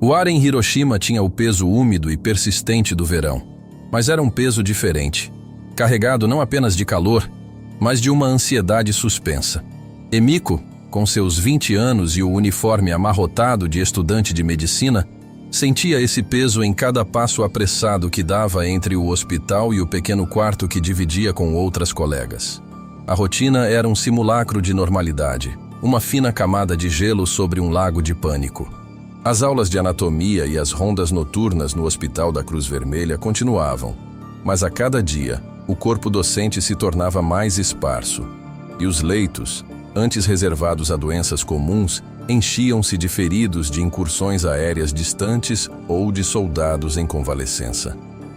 O ar em Hiroshima tinha o peso úmido e persistente do verão, mas era um peso diferente, carregado não apenas de calor, mas de uma ansiedade suspensa. Emiko, com seus 20 anos e o uniforme amarrotado de estudante de medicina, sentia esse peso em cada passo apressado que dava entre o hospital e o pequeno quarto que dividia com outras colegas. A rotina era um simulacro de normalidade, uma fina camada de gelo sobre um lago de pânico. As aulas de anatomia e as rondas noturnas no Hospital da Cruz Vermelha continuavam, mas a cada dia, o corpo docente se tornava mais esparso, e os leitos, antes reservados a doenças comuns, enchiam-se de feridos de incursões aéreas distantes ou de soldados em convalescença.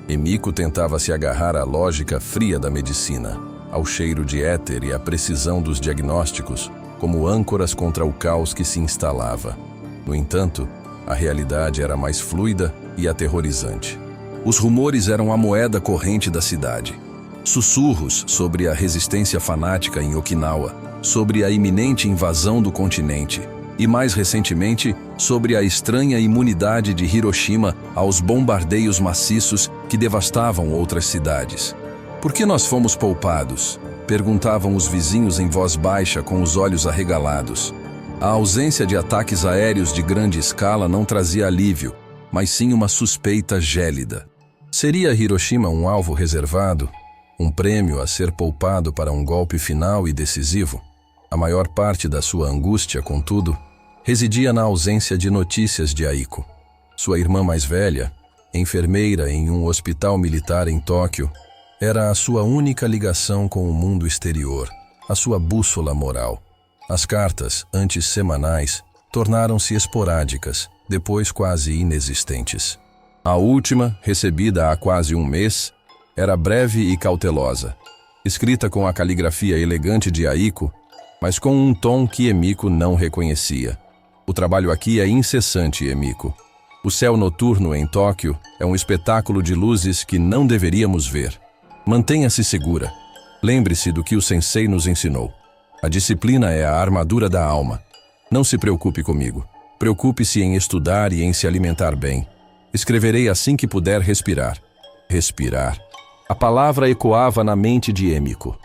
Emiko tentava se agarrar à lógica fria da medicina, ao cheiro de éter e à precisão dos diagnósticos, como âncoras contra o caos que se instalava. No entanto, a realidade era mais fluida e aterrorizante. Os rumores eram a moeda corrente da cidade. Sussurros sobre a resistência fanática em Okinawa, sobre a iminente invasão do continente e, mais recentemente, sobre a estranha imunidade de Hiroshima aos bombardeios maciços que devastavam outras cidades. Por que nós fomos poupados? Perguntavam os vizinhos em voz baixa com os olhos arregalados. A ausência de ataques aéreos de grande escala não trazia alívio, mas sim uma suspeita gélida. Seria Hiroshima um alvo reservado? Um prêmio a ser poupado para um golpe final e decisivo? A maior parte da sua angústia, contudo, residia na ausência de notícias de Aiko. Sua irmã mais velha, enfermeira em um hospital militar em Tóquio, era a sua única ligação com o mundo exterior, a sua bússola moral. As cartas, antes semanais, tornaram-se esporádicas, depois quase inexistentes. A última, recebida há quase um mês, era breve e cautelosa, escrita com a caligrafia elegante de Aiko, mas com um tom que Emiko não reconhecia. O trabalho aqui é incessante, Emiko. O céu noturno em Tóquio é um espetáculo de luzes que não deveríamos ver. Mantenha-se segura. Lembre-se do que o sensei nos ensinou. A disciplina é a armadura da alma. Não se preocupe comigo. Preocupe-se em estudar e em se alimentar bem. Escreverei assim que puder respirar. Respirar. A palavra ecoava na mente de Emiko.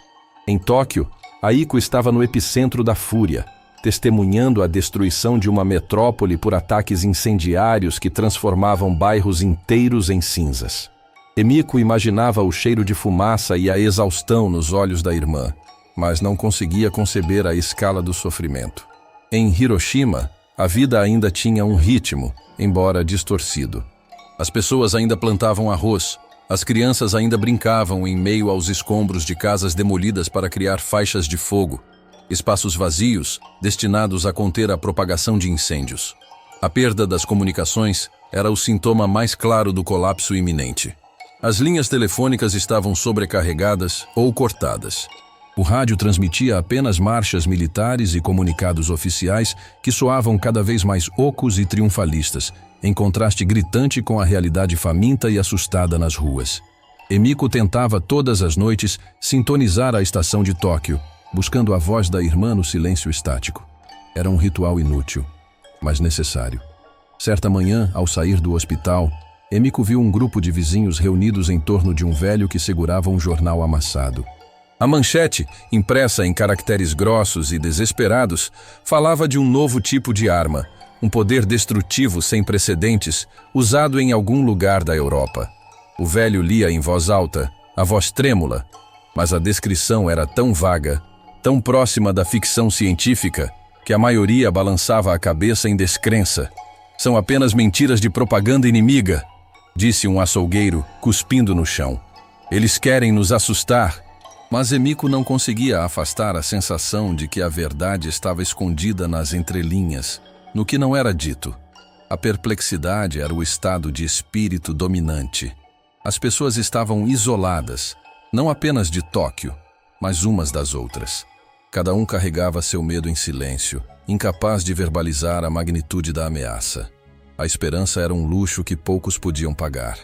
Em Tóquio, Aiko estava no epicentro da fúria, testemunhando a destruição de uma metrópole por ataques incendiários que transformavam bairros inteiros em cinzas. Emiko imaginava o cheiro de fumaça e a exaustão nos olhos da irmã, mas não conseguia conceber a escala do sofrimento. Em Hiroshima, a vida ainda tinha um ritmo, embora distorcido. As pessoas ainda plantavam arroz, as crianças ainda brincavam em meio aos escombros de casas demolidas para criar faixas de fogo, espaços vazios destinados a conter a propagação de incêndios. A perda das comunicações era o sintoma mais claro do colapso iminente. As linhas telefônicas estavam sobrecarregadas ou cortadas. O rádio transmitia apenas marchas militares e comunicados oficiais que soavam cada vez mais ocos e triunfalistas, em contraste gritante com a realidade faminta e assustada nas ruas. Emiko tentava todas as noites sintonizar a estação de Tóquio, buscando a voz da irmã no silêncio estático. Era um ritual inútil, mas necessário. Certa manhã, ao sair do hospital, Emiko viu um grupo de vizinhos reunidos em torno de um velho que segurava um jornal amassado. A manchete, impressa em caracteres grossos e desesperados, falava de um novo tipo de arma, um poder destrutivo sem precedentes, usado em algum lugar da Europa. O velho lia em voz alta, a voz trêmula, mas a descrição era tão vaga, tão próxima da ficção científica, que a maioria balançava a cabeça em descrença. São apenas mentiras de propaganda inimiga, disse um açougueiro, cuspindo no chão. Eles querem nos assustar. Mas Emiko não conseguia afastar a sensação de que a verdade estava escondida nas entrelinhas, no que não era dito. A perplexidade era o estado de espírito dominante. As pessoas estavam isoladas, não apenas de Tóquio, mas umas das outras. Cada um carregava seu medo em silêncio, incapaz de verbalizar a magnitude da ameaça. A esperança era um luxo que poucos podiam pagar.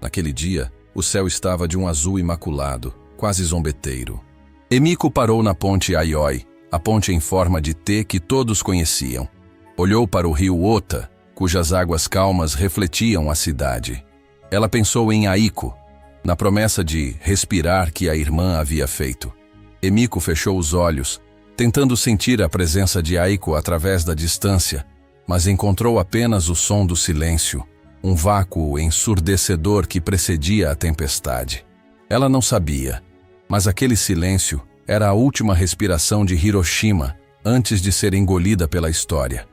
Naquele dia, o céu estava de um azul imaculado, quase zombeteiro. Emiko parou na ponte Aioi, a ponte em forma de T que todos conheciam. Olhou para o rio Ota, cujas águas calmas refletiam a cidade. Ela pensou em Aiko, na promessa de respirar que a irmã havia feito. Emiko fechou os olhos, tentando sentir a presença de Aiko através da distância, mas encontrou apenas o som do silêncio, um vácuo ensurdecedor que precedia a tempestade. Ela não sabia, mas aquele silêncio era a última respiração de Hiroshima antes de ser engolida pela história.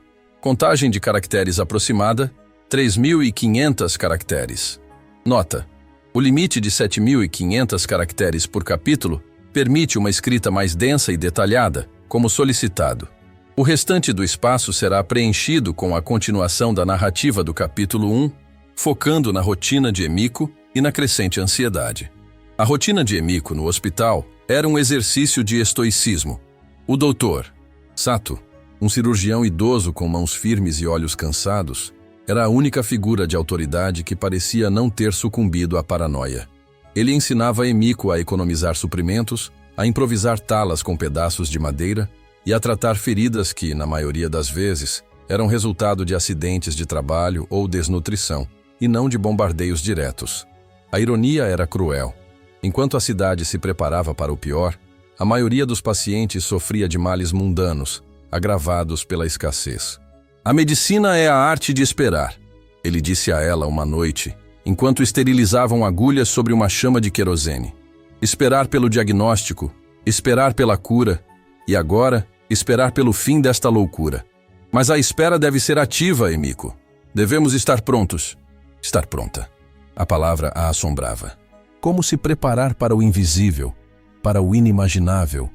Contagem de caracteres aproximada, 3.500 caracteres. Nota: o limite de 7.500 caracteres por capítulo permite uma escrita mais densa e detalhada, como solicitado. O restante do espaço será preenchido com a continuação da narrativa do capítulo 1, focando na rotina de Emiko e na crescente ansiedade. A rotina de Emiko no hospital era um exercício de estoicismo. O doutor Sato, um cirurgião idoso com mãos firmes e olhos cansados, era a única figura de autoridade que parecia não ter sucumbido à paranoia. Ele ensinava a Emiko a economizar suprimentos, a improvisar talas com pedaços de madeira e a tratar feridas que, na maioria das vezes, eram resultado de acidentes de trabalho ou desnutrição, e não de bombardeios diretos. A ironia era cruel. Enquanto a cidade se preparava para o pior, a maioria dos pacientes sofria de males mundanos, agravados pela escassez. A medicina é a arte de esperar, ele disse a ela uma noite, enquanto esterilizavam agulhas sobre uma chama de querosene. Esperar pelo diagnóstico, esperar pela cura, e agora, esperar pelo fim desta loucura. Mas a espera deve ser ativa, Emiko. Devemos estar prontos. Estar pronta. A palavra a assombrava. Como se preparar para o invisível, para o inimaginável?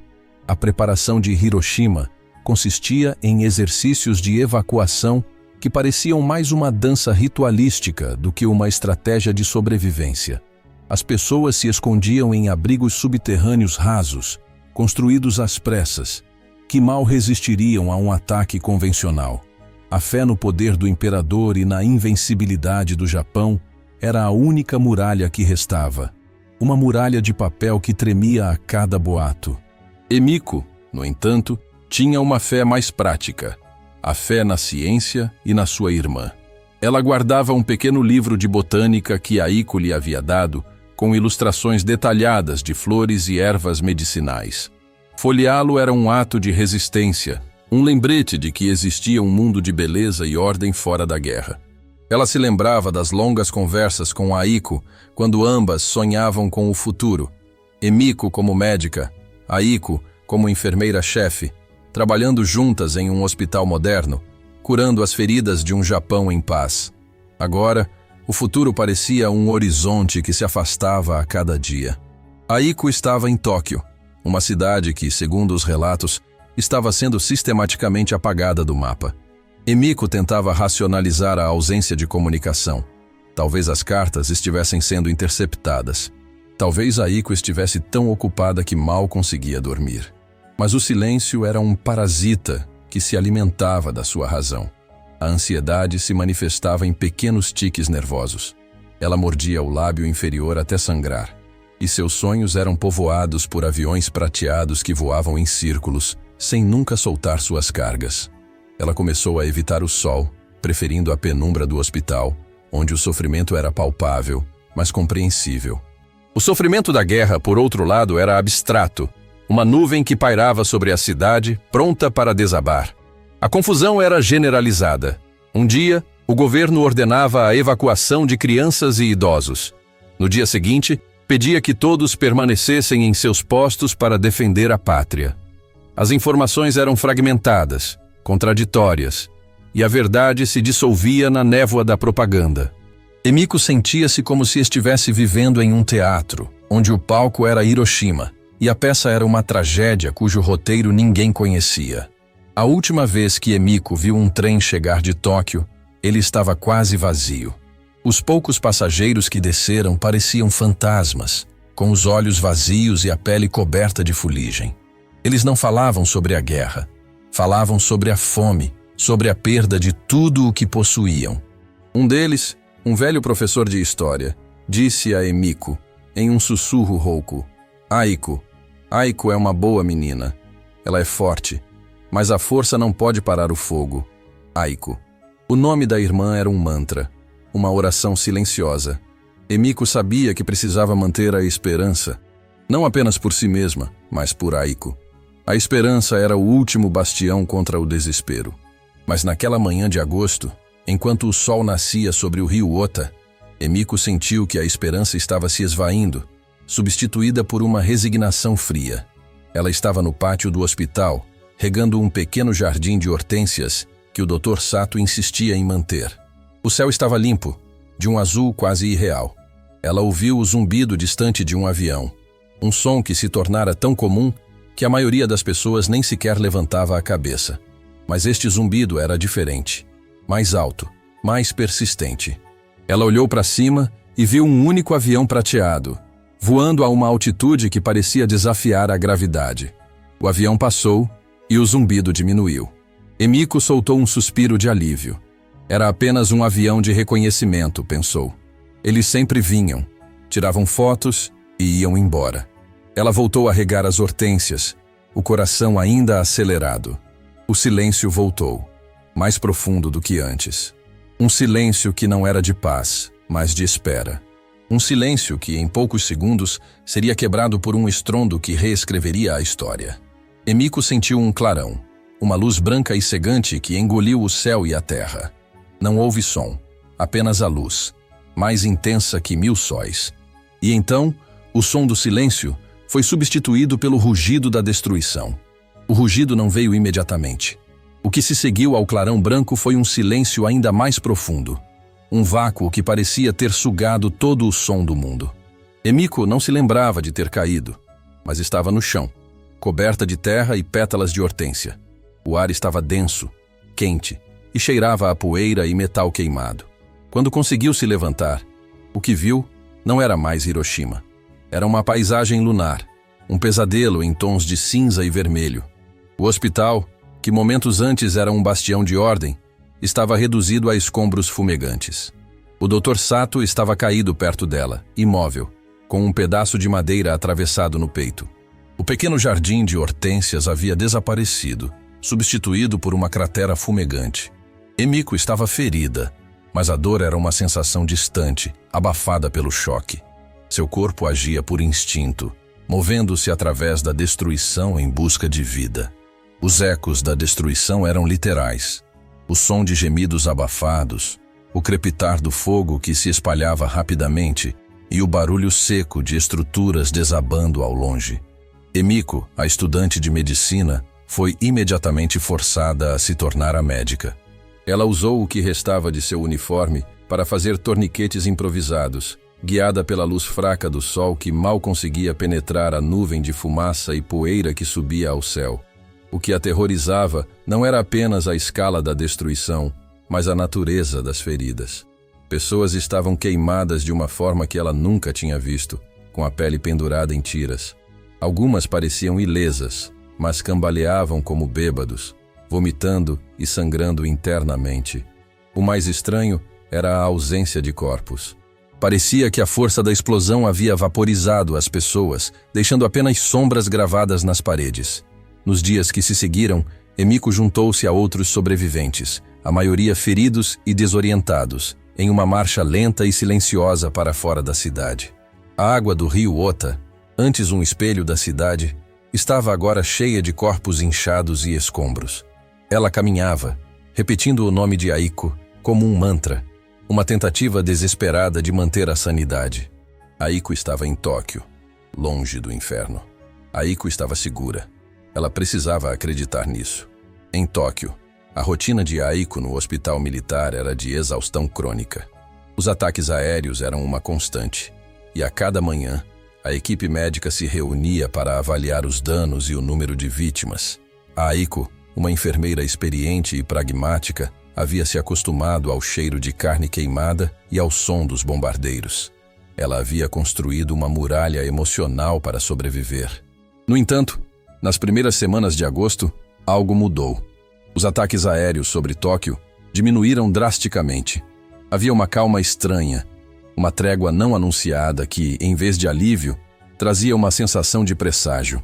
A preparação de Hiroshima consistia em exercícios de evacuação que pareciam mais uma dança ritualística do que uma estratégia de sobrevivência. As pessoas se escondiam em abrigos subterrâneos rasos, construídos às pressas, que mal resistiriam a um ataque convencional. A fé no poder do imperador e na invencibilidade do Japão era a única muralha que restava. Uma muralha de papel que tremia a cada boato. Emiko, no entanto, tinha uma fé mais prática. A fé na ciência e na sua irmã. Ela guardava um pequeno livro de botânica que Aiko lhe havia dado, com ilustrações detalhadas de flores e ervas medicinais. Folheá-lo era um ato de resistência, um lembrete de que existia um mundo de beleza e ordem fora da guerra. Ela se lembrava das longas conversas com Aiko, quando ambas sonhavam com o futuro. Emiko como médica, Aiko como enfermeira-chefe, trabalhando juntas em um hospital moderno, curando as feridas de um Japão em paz. Agora, o futuro parecia um horizonte que se afastava a cada dia. Aiko estava em Tóquio, uma cidade que, segundo os relatos, estava sendo sistematicamente apagada do mapa. Emiko tentava racionalizar a ausência de comunicação. Talvez as cartas estivessem sendo interceptadas. Talvez Aiko estivesse tão ocupada que mal conseguia dormir. Mas o silêncio era um parasita que se alimentava da sua razão. A ansiedade se manifestava em pequenos tiques nervosos. Ela mordia o lábio inferior até sangrar. E seus sonhos eram povoados por aviões prateados que voavam em círculos, sem nunca soltar suas cargas. Ela começou a evitar o sol, preferindo a penumbra do hospital, onde o sofrimento era palpável, mas compreensível. O sofrimento da guerra, por outro lado, era abstrato, uma nuvem que pairava sobre a cidade, pronta para desabar. A confusão era generalizada. Um dia, o governo ordenava a evacuação de crianças e idosos. No dia seguinte, pedia que todos permanecessem em seus postos para defender a pátria. As informações eram fragmentadas, contraditórias, e a verdade se dissolvia na névoa da propaganda. Emiko sentia-se como se estivesse vivendo em um teatro, onde o palco era Hiroshima, e a peça era uma tragédia cujo roteiro ninguém conhecia. A última vez que Emiko viu um trem chegar de Tóquio, ele estava quase vazio. Os poucos passageiros que desceram pareciam fantasmas, com os olhos vazios e a pele coberta de fuligem. Eles não falavam sobre a guerra. Falavam sobre a fome, sobre a perda de tudo o que possuíam. Um deles, um velho professor de história, disse a Emiko, em um sussurro rouco: Aiko é uma boa menina. Ela é forte, mas a força não pode parar o fogo. Aiko. O nome da irmã era um mantra, uma oração silenciosa. Emiko sabia que precisava manter a esperança, não apenas por si mesma, mas por Aiko. A esperança era o último bastião contra o desespero. Mas naquela manhã de agosto, enquanto o sol nascia sobre o rio Ota, Emiko sentiu que a esperança estava se esvaindo, substituída por uma resignação fria. Ela estava no pátio do hospital, regando um pequeno jardim de hortênsias que o Dr. Sato insistia em manter. O céu estava limpo, de um azul quase irreal. Ela ouviu o zumbido distante de um avião, um som que se tornara tão comum que a maioria das pessoas nem sequer levantava a cabeça. Mas este zumbido era diferente, mais alto, mais persistente. Ela olhou para cima e viu um único avião prateado, voando a uma altitude que parecia desafiar a gravidade. O avião passou e o zumbido diminuiu. Emiko soltou um suspiro de alívio. Era apenas um avião de reconhecimento, pensou. Eles sempre vinham, tiravam fotos e iam embora. Ela voltou a regar as hortênsias, o coração ainda acelerado. O silêncio voltou, mais profundo do que antes. Um silêncio que não era de paz, mas de espera. Um silêncio que, em poucos segundos, seria quebrado por um estrondo que reescreveria a história. Emiko sentiu um clarão, uma luz branca e cegante que engoliu o céu e a terra. Não houve som, apenas a luz, mais intensa que 1000 sóis. E então, o som do silêncio foi substituído pelo rugido da destruição. O rugido não veio imediatamente. O que se seguiu ao clarão branco foi um silêncio ainda mais profundo. Um vácuo que parecia ter sugado todo o som do mundo. Emiko não se lembrava de ter caído, mas estava no chão, coberta de terra e pétalas de hortênsia. O ar estava denso, quente, e cheirava a poeira e metal queimado. Quando conseguiu se levantar, o que viu não era mais Hiroshima. Era uma paisagem lunar, um pesadelo em tons de cinza e vermelho. O hospital, que momentos antes era um bastião de ordem, estava reduzido a escombros fumegantes. O Dr. Sato estava caído perto dela, imóvel, com um pedaço de madeira atravessado no peito. O pequeno jardim de hortênsias havia desaparecido, substituído por uma cratera fumegante. Emiko estava ferida, mas a dor era uma sensação distante, abafada pelo choque. Seu corpo agia por instinto, movendo-se através da destruição em busca de vida. Os ecos da destruição eram literais. O som de gemidos abafados, o crepitar do fogo que se espalhava rapidamente e o barulho seco de estruturas desabando ao longe. Emiko, a estudante de medicina, foi imediatamente forçada a se tornar a médica. Ela usou o que restava de seu uniforme para fazer torniquetes improvisados, guiada pela luz fraca do sol que mal conseguia penetrar a nuvem de fumaça e poeira que subia ao céu. O que aterrorizava não era apenas a escala da destruição, mas a natureza das feridas. Pessoas estavam queimadas de uma forma que ela nunca tinha visto, com a pele pendurada em tiras. Algumas pareciam ilesas, mas cambaleavam como bêbados, vomitando e sangrando internamente. O mais estranho era a ausência de corpos. Parecia que a força da explosão havia vaporizado as pessoas, deixando apenas sombras gravadas nas paredes. Nos dias que se seguiram, Emiko juntou-se a outros sobreviventes, a maioria feridos e desorientados, em uma marcha lenta e silenciosa para fora da cidade. A água do rio Ota, antes um espelho da cidade, estava agora cheia de corpos inchados e escombros. Ela caminhava, repetindo o nome de Aiko como um mantra, uma tentativa desesperada de manter a sanidade. Aiko estava em Tóquio, longe do inferno. Aiko estava segura. Ela precisava acreditar nisso. Em Tóquio, a rotina de Aiko no hospital militar era de exaustão crônica. Os ataques aéreos eram uma constante, e a cada manhã, a equipe médica se reunia para avaliar os danos e o número de vítimas. A Aiko, uma enfermeira experiente e pragmática, havia se acostumado ao cheiro de carne queimada e ao som dos bombardeiros. Ela havia construído uma muralha emocional para sobreviver. No entanto, nas primeiras semanas de agosto, algo mudou. Os ataques aéreos sobre Tóquio diminuíram drasticamente. Havia uma calma estranha, uma trégua não anunciada que, em vez de alívio, trazia uma sensação de presságio.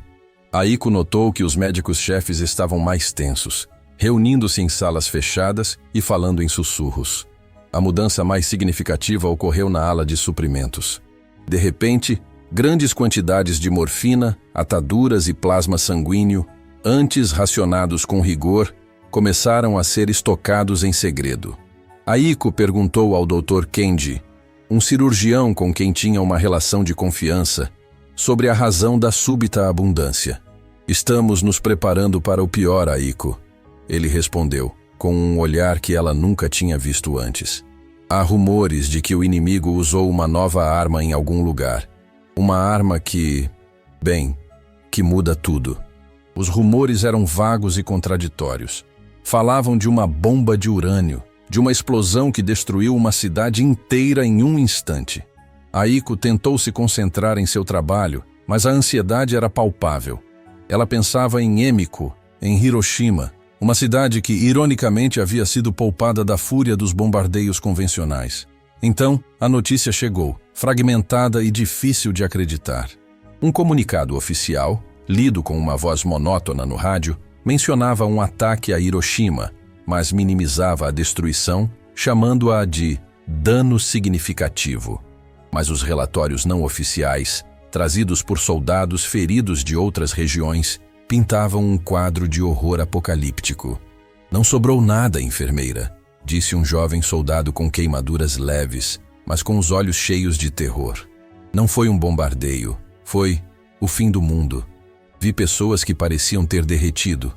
Aiko notou que os médicos-chefes estavam mais tensos, reunindo-se em salas fechadas e falando em sussurros. A mudança mais significativa ocorreu na ala de suprimentos. De repente, grandes quantidades de morfina, ataduras e plasma sanguíneo, antes racionados com rigor, começaram a ser estocados em segredo. Aiko perguntou ao Dr. Kenji, um cirurgião com quem tinha uma relação de confiança, sobre a razão da súbita abundância. Estamos nos preparando para o pior, Aiko. Ele respondeu, com um olhar que ela nunca tinha visto antes. Há rumores de que o inimigo usou uma nova arma em algum lugar. Uma arma que muda tudo. Os rumores eram vagos e contraditórios. Falavam de uma bomba de urânio, de uma explosão que destruiu uma cidade inteira em um instante. Aiko tentou se concentrar em seu trabalho, mas a ansiedade era palpável. Ela pensava em Emiko, em Hiroshima, uma cidade que, ironicamente, havia sido poupada da fúria dos bombardeios convencionais. Então, a notícia chegou, fragmentada e difícil de acreditar. Um comunicado oficial, lido com uma voz monótona no rádio, mencionava um ataque a Hiroshima, mas minimizava a destruição, chamando-a de dano significativo. Mas os relatórios não oficiais, trazidos por soldados feridos de outras regiões, pintavam um quadro de horror apocalíptico. Não sobrou nada, enfermeira, disse um jovem soldado com queimaduras leves, mas com os olhos cheios de terror. Não foi um bombardeio, foi o fim do mundo. Vi pessoas que pareciam ter derretido.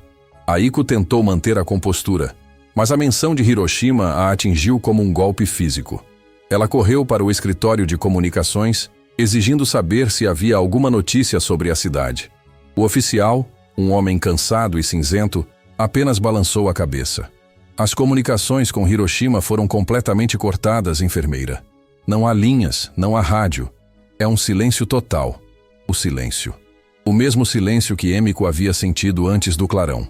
Aiko tentou manter a compostura, mas a menção de Hiroshima a atingiu como um golpe físico. Ela correu para o escritório de comunicações, exigindo saber se havia alguma notícia sobre a cidade. O oficial, um homem cansado e cinzento, apenas balançou a cabeça. As comunicações com Hiroshima foram completamente cortadas, enfermeira. Não há linhas, não há rádio. É um silêncio total. O silêncio. O mesmo silêncio que Emiko havia sentido antes do clarão.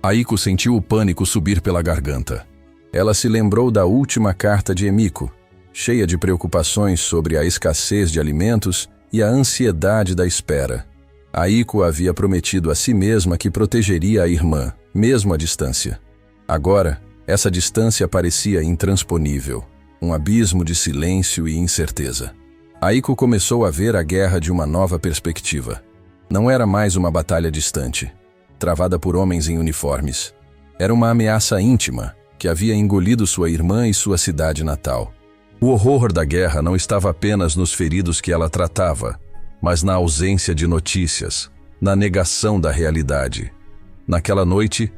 Aiko sentiu o pânico subir pela garganta. Ela se lembrou da última carta de Emiko, cheia de preocupações sobre a escassez de alimentos e a ansiedade da espera. Aiko havia prometido a si mesma que protegeria a irmã, mesmo à distância. Agora, essa distância parecia intransponível, um abismo de silêncio e incerteza. Aiko começou a ver a guerra de uma nova perspectiva. Não era mais uma batalha distante, travada por homens em uniformes. Era uma ameaça íntima, que havia engolido sua irmã e sua cidade natal. O horror da guerra não estava apenas nos feridos que ela tratava, mas na ausência de notícias, na negação da realidade. Naquela noite,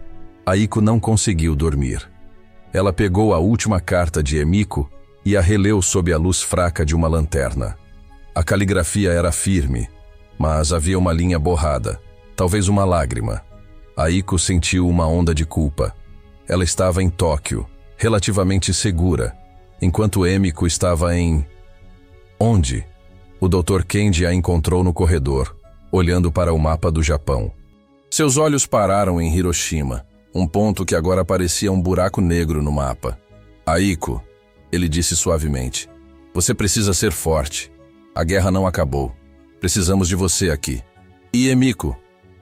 Aiko não conseguiu dormir. Ela pegou a última carta de Emiko e a releu sob a luz fraca de uma lanterna. A caligrafia era firme, mas havia uma linha borrada, talvez uma lágrima. Aiko sentiu uma onda de culpa. Ela estava em Tóquio, relativamente segura, enquanto Emiko estava em... Onde? O Dr. Kenji a encontrou no corredor, olhando para o mapa do Japão. Seus olhos pararam em Hiroshima, um ponto que agora parecia um buraco negro no mapa. Aiko, ele disse suavemente, você precisa ser forte. A guerra não acabou. Precisamos de você aqui. E Emiko?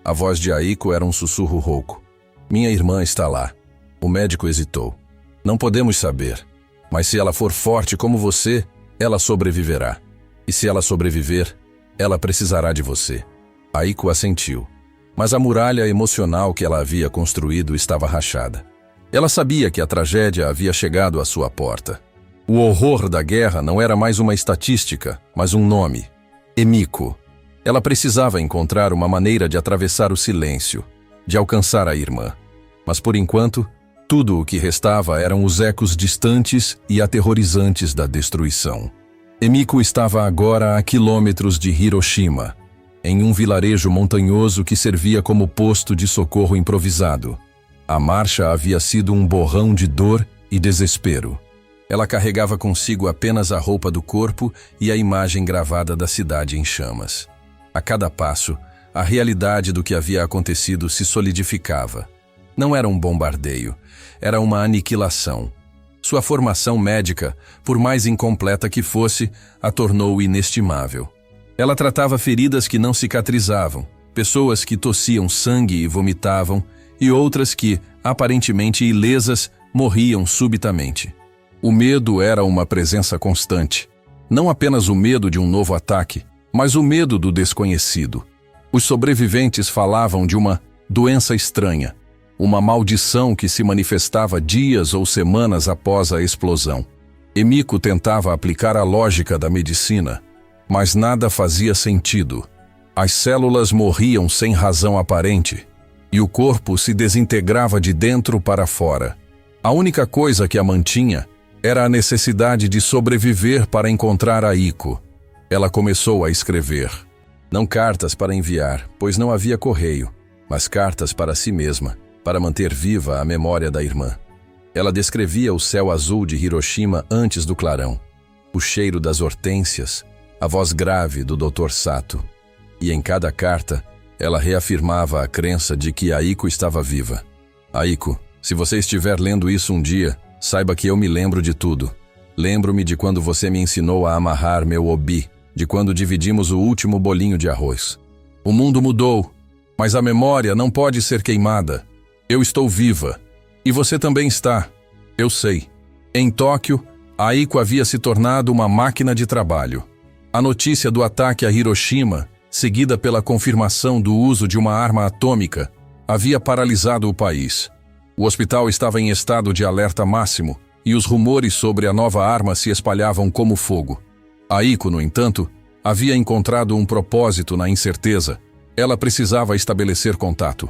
A voz de Aiko era um sussurro rouco. Minha irmã está lá. O médico hesitou. Não podemos saber, mas se ela for forte como você, ela sobreviverá. E se ela sobreviver, ela precisará de você. Aiko assentiu. Mas a muralha emocional que ela havia construído estava rachada. Ela sabia que a tragédia havia chegado à sua porta. O horror da guerra não era mais uma estatística, mas um nome. Emiko. Ela precisava encontrar uma maneira de atravessar o silêncio, de alcançar a irmã. Mas por enquanto, tudo o que restava eram os ecos distantes e aterrorizantes da destruição. Emiko estava agora a quilômetros de Hiroshima, em um vilarejo montanhoso que servia como posto de socorro improvisado. A marcha havia sido um borrão de dor e desespero. Ela carregava consigo apenas a roupa do corpo e a imagem gravada da cidade em chamas. A cada passo, a realidade do que havia acontecido se solidificava. Não era um bombardeio, era uma aniquilação. Sua formação médica, por mais incompleta que fosse, a tornou inestimável. Ela tratava feridas que não cicatrizavam, pessoas que tossiam sangue e vomitavam, e outras que, aparentemente ilesas, morriam subitamente. O medo era uma presença constante. Não apenas o medo de um novo ataque, mas o medo do desconhecido. Os sobreviventes falavam de uma doença estranha, uma maldição que se manifestava dias ou semanas após a explosão. Emiko tentava aplicar a lógica da medicina, mas nada fazia sentido. As células morriam sem razão aparente, e o corpo se desintegrava de dentro para fora. A única coisa que a mantinha era a necessidade de sobreviver para encontrar Aiko. Ela começou a escrever. Não cartas para enviar, pois não havia correio, mas cartas para si mesma, para manter viva a memória da irmã. Ela descrevia o céu azul de Hiroshima antes do clarão, o cheiro das hortênsias, a voz grave do Dr. Sato. E em cada carta, ela reafirmava a crença de que Aiko estava viva. Aiko, se você estiver lendo isso um dia, saiba que eu me lembro de tudo. Lembro-me de quando você me ensinou a amarrar meu obi, de quando dividimos o último bolinho de arroz. O mundo mudou, mas a memória não pode ser queimada. Eu estou viva. E você também está. Eu sei. Em Tóquio, Aiko havia se tornado uma máquina de trabalho. A notícia do ataque a Hiroshima, seguida pela confirmação do uso de uma arma atômica, havia paralisado o país. O hospital estava em estado de alerta máximo e os rumores sobre a nova arma se espalhavam como fogo. Aiko, no entanto, havia encontrado um propósito na incerteza. Ela precisava estabelecer contato.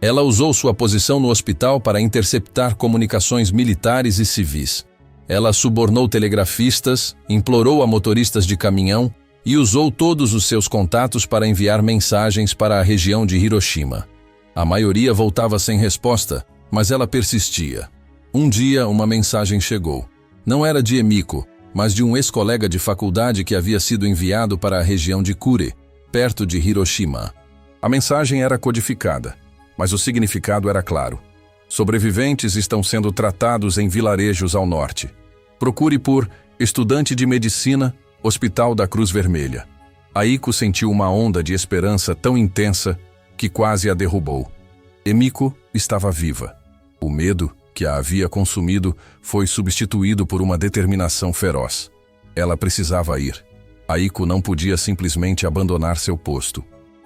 Ela usou sua posição no hospital para interceptar comunicações militares e civis. Ela subornou telegrafistas, implorou a motoristas de caminhão e usou todos os seus contatos para enviar mensagens para a região de Hiroshima. A maioria voltava sem resposta, mas ela persistia. Um dia, uma mensagem chegou. Não era de Emiko, mas de um ex-colega de faculdade que havia sido enviado para a região de Kure, perto de Hiroshima. A mensagem era codificada, mas o significado era claro. Sobreviventes estão sendo tratados em vilarejos ao norte. Procure por estudante de medicina, Hospital da Cruz Vermelha. Aiko sentiu uma onda de esperança tão intensa que quase a derrubou. Emiko estava viva. O medo que a havia consumido foi substituído por uma determinação feroz. Ela precisava ir. Aiko não podia simplesmente abandonar seu posto.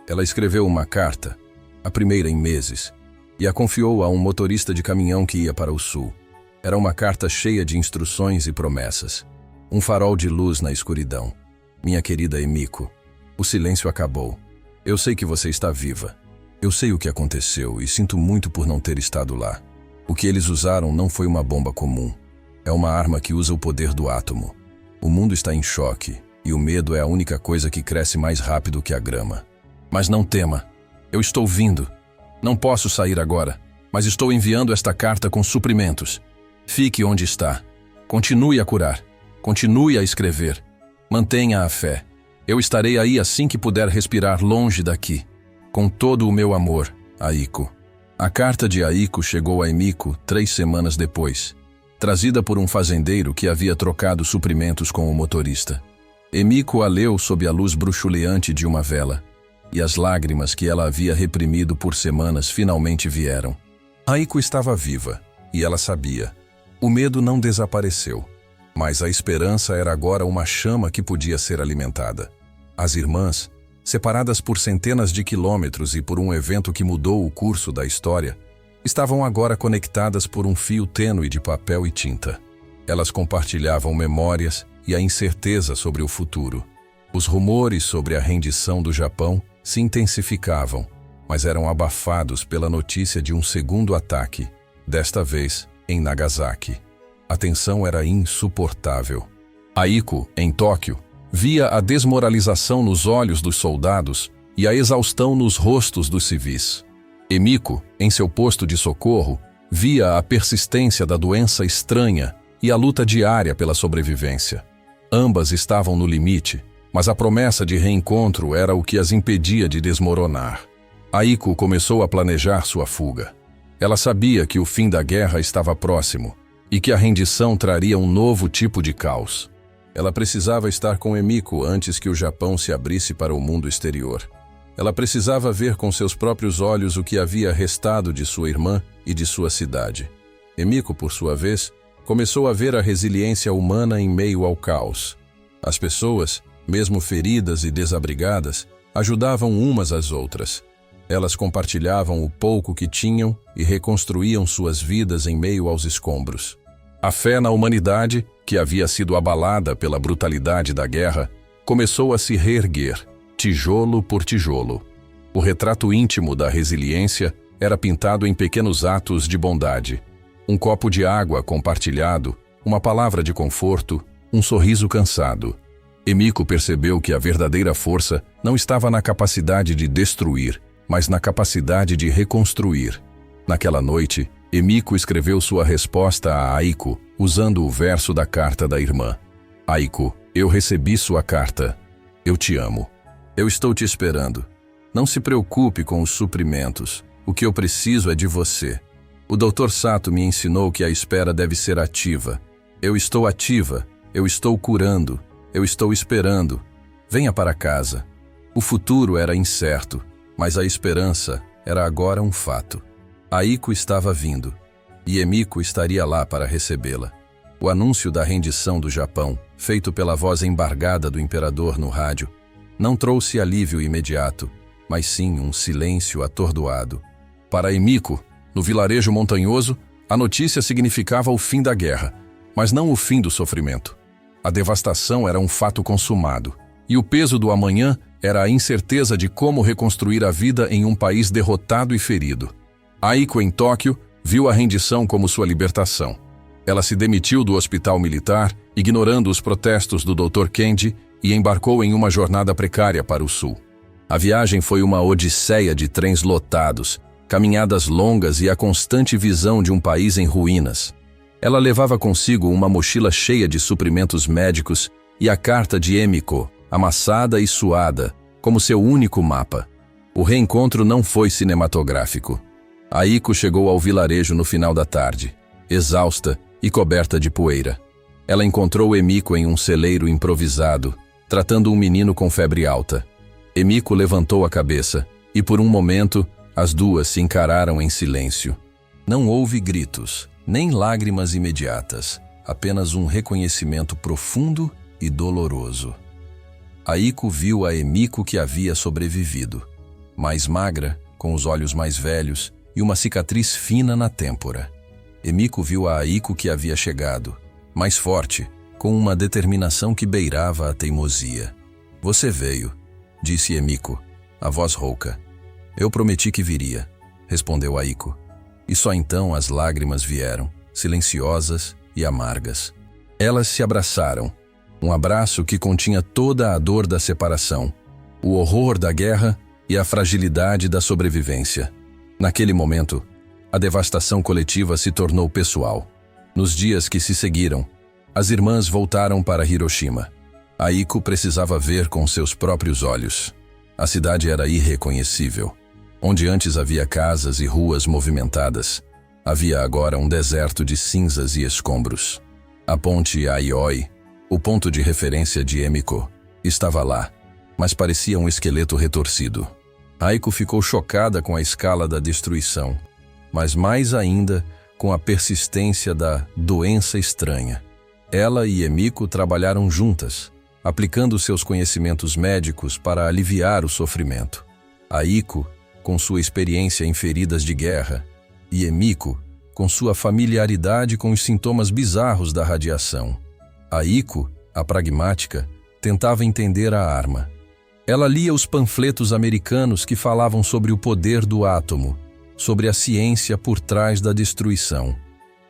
Ela escreveu uma carta, a primeira em meses, e a confiou a um motorista de caminhão que ia para o sul. Era uma carta cheia de instruções e promessas. Um farol de luz na escuridão. Minha querida Emiko, o silêncio acabou. Eu sei que você está viva. Eu sei o que aconteceu e sinto muito por não ter estado lá. O que eles usaram não foi uma bomba comum. É uma arma que usa o poder do átomo. O mundo está em choque e o medo é a única coisa que cresce mais rápido que a grama. Mas não tema. Eu estou vindo. Não posso sair agora, mas estou enviando esta carta com suprimentos. Fique onde está. Continue a curar. Continue a escrever. Mantenha a fé. Eu estarei aí assim que puder respirar longe daqui. Com todo o meu amor, Aiko. A carta de Aiko chegou a Emiko 3 semanas depois, trazida por um fazendeiro que havia trocado suprimentos com o motorista. Emiko a leu sob a luz bruxuleante de uma vela, e as lágrimas que ela havia reprimido por semanas finalmente vieram. Aiko estava viva, e ela sabia. O medo não desapareceu, mas a esperança era agora uma chama que podia ser alimentada. As irmãs, separadas por centenas de quilômetros e por um evento que mudou o curso da história, estavam agora conectadas por um fio tênue de papel e tinta. Elas compartilhavam memórias e a incerteza sobre o futuro. Os rumores sobre a rendição do Japão se intensificavam, mas eram abafados pela notícia de um segundo ataque, desta vez em Nagasaki. A tensão era insuportável. Aiko, em Tóquio, via a desmoralização nos olhos dos soldados e a exaustão nos rostos dos civis. Emiko, em seu posto de socorro, via a persistência da doença estranha e a luta diária pela sobrevivência. Ambas estavam no limite, mas a promessa de reencontro era o que as impedia de desmoronar. Aiko começou a planejar sua fuga. Ela sabia que o fim da guerra estava próximo e que a rendição traria um novo tipo de caos. Ela precisava estar com Emiko antes que o Japão se abrisse para o mundo exterior. Ela precisava ver com seus próprios olhos o que havia restado de sua irmã e de sua cidade. Emiko, por sua vez, começou a ver a resiliência humana em meio ao caos. As pessoas, mesmo feridas e desabrigadas, ajudavam umas às outras. Elas compartilhavam o pouco que tinham e reconstruíam suas vidas em meio aos escombros. A fé na humanidade, que havia sido abalada pela brutalidade da guerra, começou a se reerguer, tijolo por tijolo. O retrato íntimo da resiliência era pintado em pequenos atos de bondade. Um copo de água compartilhado, uma palavra de conforto, um sorriso cansado. Emiko percebeu que a verdadeira força não estava na capacidade de destruir, mas na capacidade de reconstruir. Naquela noite, Emiko escreveu sua resposta a Aiko, usando o verso da carta da irmã. Aiko, eu recebi sua carta. Eu te amo. Eu estou te esperando. Não se preocupe com os suprimentos. O que eu preciso é de você. O Dr. Sato me ensinou que a espera deve ser ativa. Eu estou ativa. Eu estou curando. Eu estou esperando. Venha para casa. O futuro era incerto, mas a esperança era agora um fato. Aiko estava vindo, e Emiko estaria lá para recebê-la. O anúncio da rendição do Japão, feito pela voz embargada do imperador no rádio, não trouxe alívio imediato, mas sim um silêncio atordoado. Para Emiko, no vilarejo montanhoso, a notícia significava o fim da guerra, mas não o fim do sofrimento. A devastação era um fato consumado, e o peso do amanhã era a incerteza de como reconstruir a vida em um país derrotado e ferido. Aiko, em Tóquio, viu a rendição como sua libertação. Ela se demitiu do hospital militar, ignorando os protestos do Dr. Kenji, e embarcou em uma jornada precária para o sul. A viagem foi uma odisseia de trens lotados, caminhadas longas e a constante visão de um país em ruínas. Ela levava consigo uma mochila cheia de suprimentos médicos e a carta de Emiko, amassada e suada, como seu único mapa. O reencontro não foi cinematográfico. Aiko chegou ao vilarejo no final da tarde, exausta e coberta de poeira. Ela encontrou Emiko em um celeiro improvisado, tratando um menino com febre alta. Emiko levantou a cabeça e, por um momento, as duas se encararam em silêncio. Não houve gritos, nem lágrimas imediatas, apenas um reconhecimento profundo e doloroso. Aiko viu a Emiko que havia sobrevivido, mais magra, com os olhos mais velhos e uma cicatriz fina na têmpora. Emiko viu a Aiko que havia chegado, mais forte, com uma determinação que beirava a teimosia. Você veio, disse Emiko, a voz rouca. Eu prometi que viria, respondeu Aiko. E só então as lágrimas vieram, silenciosas e amargas. Elas se abraçaram, um abraço que continha toda a dor da separação, o horror da guerra e a fragilidade da sobrevivência. Naquele momento, a devastação coletiva se tornou pessoal. Nos dias que se seguiram, as irmãs voltaram para Hiroshima. Aiko precisava ver com seus próprios olhos. A cidade era irreconhecível. Onde antes havia casas e ruas movimentadas, havia agora um deserto de cinzas e escombros. A ponte Aioi, o ponto de referência de Emiko, estava lá, mas parecia um esqueleto retorcido. Aiko ficou chocada com a escala da destruição, mas mais ainda com a persistência da doença estranha. Ela e Emiko trabalharam juntas, aplicando seus conhecimentos médicos para aliviar o sofrimento. Aiko, com sua experiência em feridas de guerra, e Emiko, com sua familiaridade com os sintomas bizarros da radiação. Aiko, a pragmática, tentava entender a arma. Ela lia os panfletos americanos que falavam sobre o poder do átomo, sobre a ciência por trás da destruição.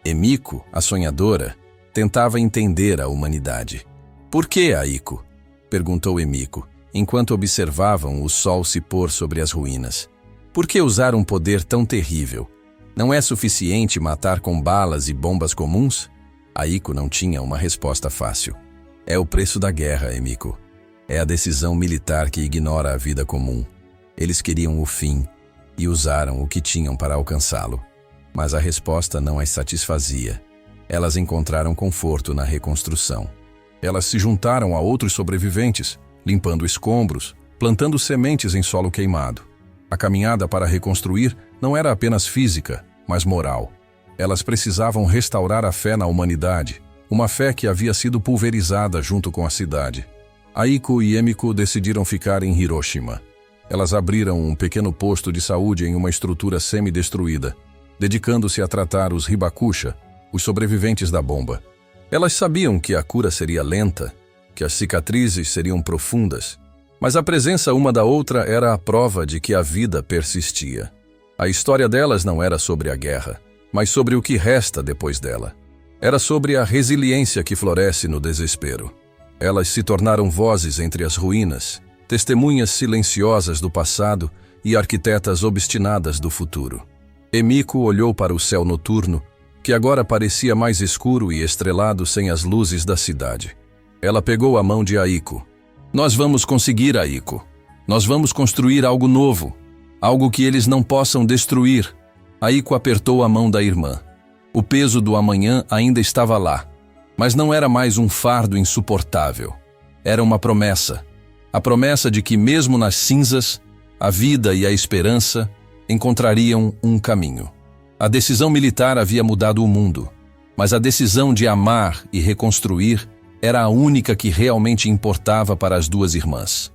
Emiko, a sonhadora, tentava entender a humanidade. Por que, Aiko? Perguntou Emiko, enquanto observavam o sol se pôr sobre as ruínas. Por que usar um poder tão terrível? Não é suficiente matar com balas e bombas comuns? Aiko não tinha uma resposta fácil. É o preço da guerra, Emiko. É a decisão militar que ignora a vida comum. Eles queriam o fim e usaram o que tinham para alcançá-lo. Mas a resposta não as satisfazia. Elas encontraram conforto na reconstrução. Elas se juntaram a outros sobreviventes, limpando escombros, plantando sementes em solo queimado. A caminhada para reconstruir não era apenas física, mas moral. Elas precisavam restaurar a fé na humanidade, uma fé que havia sido pulverizada junto com a cidade. Aiko e Emiko decidiram ficar em Hiroshima. Elas abriram um pequeno posto de saúde em uma estrutura semi-destruída, dedicando-se a tratar os hibakusha, os sobreviventes da bomba. Elas sabiam que a cura seria lenta, que as cicatrizes seriam profundas, mas a presença uma da outra era a prova de que a vida persistia. A história delas não era sobre a guerra, mas sobre o que resta depois dela. Era sobre a resiliência que floresce no desespero. Elas se tornaram vozes entre as ruínas, testemunhas silenciosas do passado e arquitetas obstinadas do futuro. Emiko olhou para o céu noturno, que agora parecia mais escuro e estrelado sem as luzes da cidade. Ela pegou a mão de Aiko. Nós vamos conseguir, Aiko. Nós vamos construir algo novo, algo que eles não possam destruir. Aiko apertou a mão da irmã. O peso do amanhã ainda estava lá, mas não era mais um fardo insuportável. Era uma promessa. A promessa de que mesmo nas cinzas, a vida e a esperança encontrariam um caminho. A decisão militar havia mudado o mundo, mas a decisão de amar e reconstruir era a única que realmente importava para as duas irmãs.